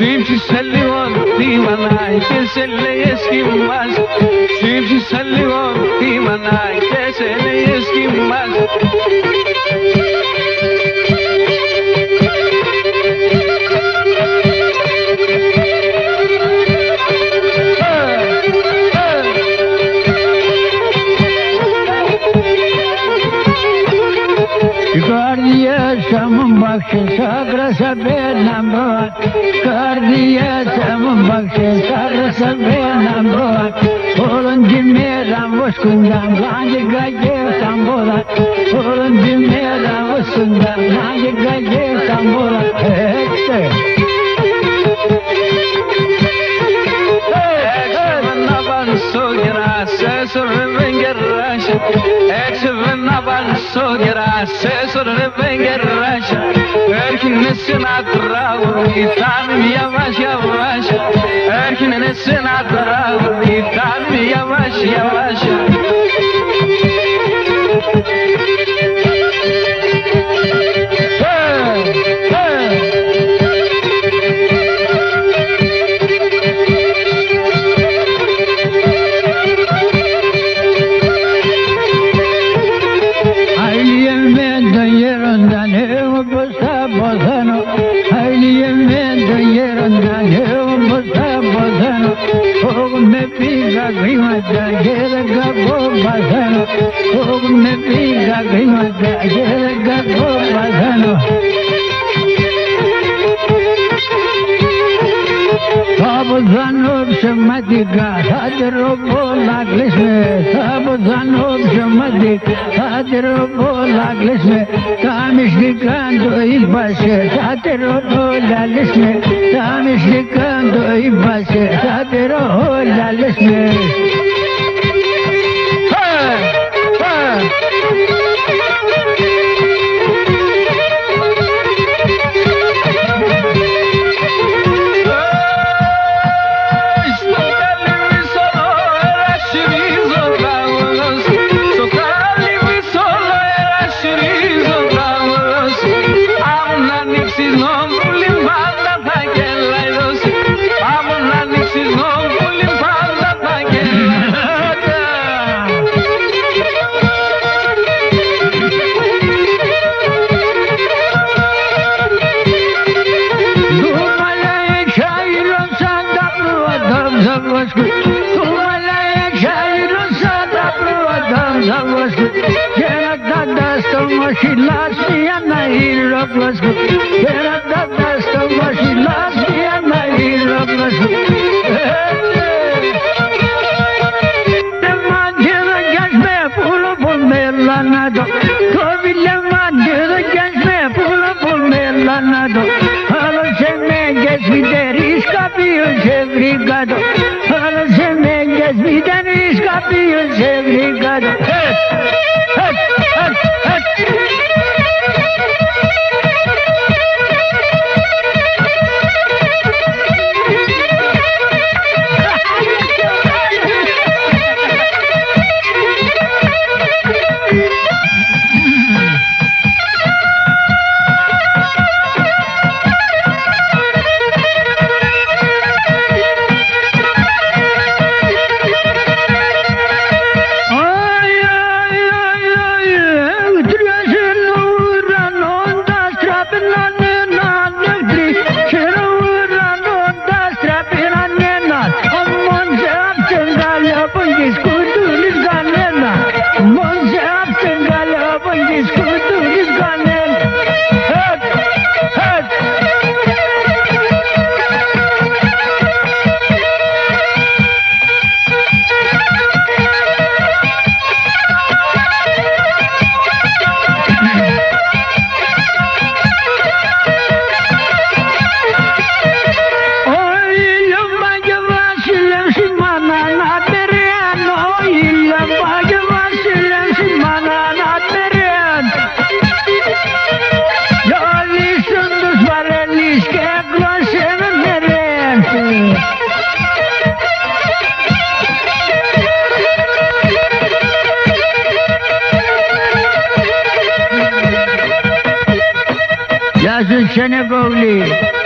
Ψήφισε λίγο τη μάνα και σε λέει εσκυμάζει. Ψήφισε λίγο τη μάνα και σε λέει εσκυμάζει. Sagrasa benamboa, cardia sambakshe sagrasa benamboa. Olun dimera voskundam lange gaje sambola. Olun dimera voskundam lange gaje sambola. Ekse. Naban sogira sesor vengerrash. Ekse naban sogira sesor vengerrash. Erkin nesin atravu, itanim yavaş yavaş. Erkin nesin atravu, itanim yavaş yavaş. Sabzanov shmadiga sadrobo laglishme sabzanov shmadiga sadrobo laglishme kamishlikando ibashe sadrobo laglishme kamishlikando ibashe sadrobo laglishme Senegal